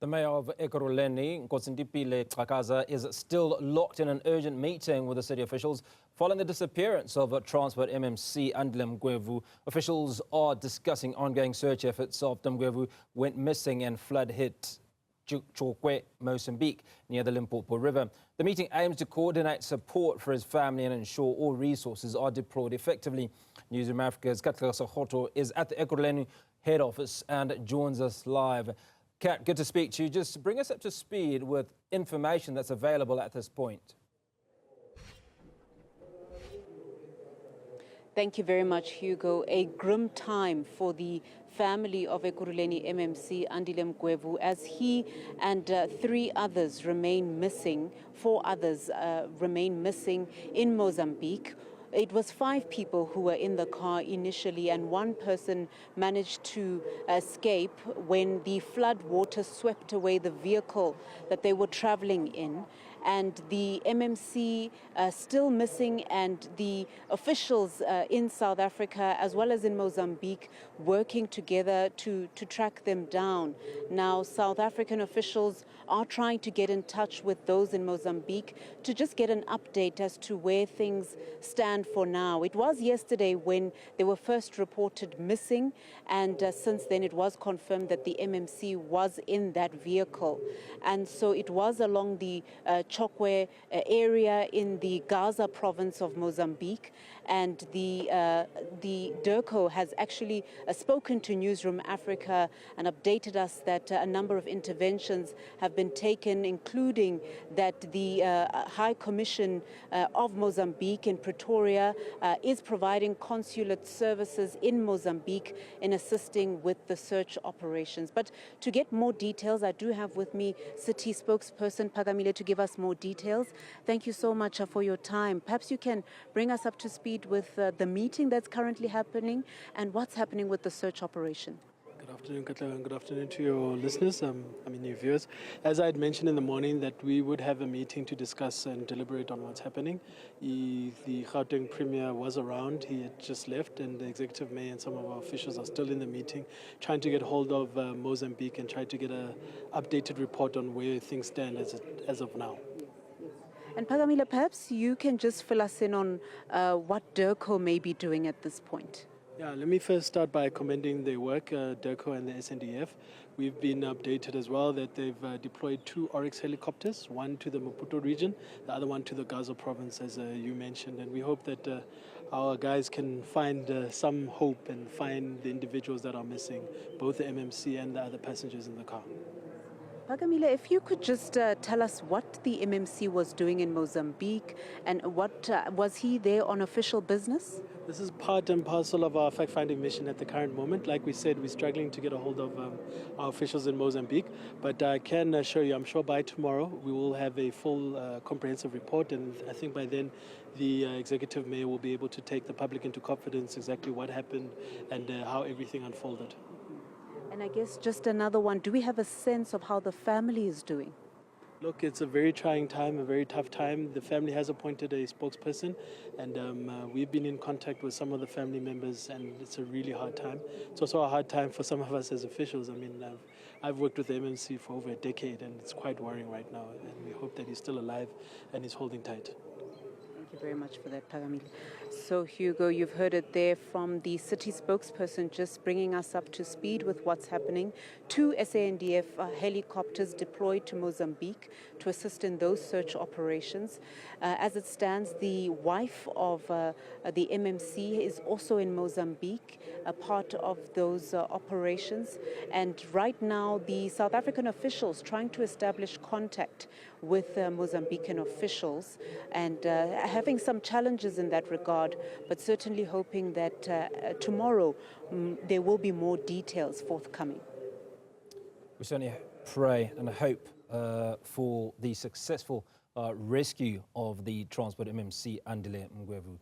The Mayor of Ekurhuleni, Nkosindiphile Xhakaza, is still locked in an urgent meeting with the city officials following the disappearance of Transport MMC Andile Mngwevu. Officials are discussing ongoing search efforts after Mngwevu went missing and flood-hit Chokwe, Mozambique, near the Limpopo River. The meeting aims to coordinate support for his family and ensure all resources are deployed effectively. Newzroom Africa's Katleho Sekhotho is at the Ekurhuleni head office and joins us live. Kat, good to speak to you. Just bring us up to speed with information that's available at this point. Thank you very much, Hugo. A grim time for the family of Ekurhuleni MMC Andile Mngwevu as he and 3 others remain missing. 4 others remain missing in Mozambique. It was 5 people who were in the car initially, and 1 person managed to escape when the flood water swept away the vehicle that they were traveling in. And the MMC still missing, and the officials in South Africa as well as in Mozambique working together to track them down. Now, South African officials are trying to get in touch with those in Mozambique to just get an update as to where things stand for now. It was yesterday when they were first reported missing, and since then it was confirmed that the MMC was in that vehicle. And so it was along the Chokwe area in the Gaza province of Mozambique, and the DIRCO has actually spoken to Newzroom Africa and updated us that a number of interventions have been taken, including that the High Commission of Mozambique in Pretoria is providing consulate services in Mozambique in assisting with the search operations. But to get more details, I do have with me City spokesperson Pagamile to give us more details. Thank you so much for your time. Perhaps you can bring us up to speed with the meeting that's currently happening and what's happening with the search operation. Good afternoon, Katleho, and good afternoon to your listeners, your viewers. As I had mentioned in the morning, that we would have a meeting to discuss and deliberate on what's happening. The Gauteng Premier was around, he had just left, and the Executive Mayor and some of our officials are still in the meeting, trying to get hold of Mozambique and try to get an updated report on where things stand as of now. And Pagamile, perhaps you can just fill us in on what DIRCO may be doing at this point. Yeah, let me first start by commending their work, DIRCO and the SNDF. We've been updated as well that they've deployed 2 Oryx helicopters, one to the Maputo region, the other one to the Gaza province, as you mentioned. And we hope that our guys can find some hope and find the individuals that are missing, both the MMC and the other passengers in the car. Pagamile, if you could just tell us what the MMC was doing in Mozambique, and what was he there on official business? This is part and parcel of our fact-finding mission at the current moment. Like we said, we're struggling to get a hold of our officials in Mozambique, but I can assure you, I'm sure by tomorrow we will have a full comprehensive report, and I think by then the Executive Mayor will be able to take the public into confidence exactly what happened and how everything unfolded. And I guess just another one, do we have a sense of how the family is doing? Look, it's a very trying time, a very tough time. The family has appointed a spokesperson, and we've been in contact with some of the family members, and it's a really hard time. It's also a hard time for some of us as officials. I mean, I've worked with the MMC for over a decade, and it's quite worrying right now, and we hope that he's still alive and he's holding tight. Thank you very much for that, Pagamile. So, Hugo, you've heard it there from the city spokesperson, just bringing us up to speed with what's happening. 2 SANDF helicopters deployed to Mozambique to assist in those search operations. As it stands, the wife of the MMC is also in Mozambique, a part of those operations. And right now, the South African officials trying to establish contact with Mozambican officials, and having some challenges in that regard, but certainly hoping that tomorrow there will be more details forthcoming. We certainly pray and hope for the successful rescue of the Transport MMC Andile Mngwevu.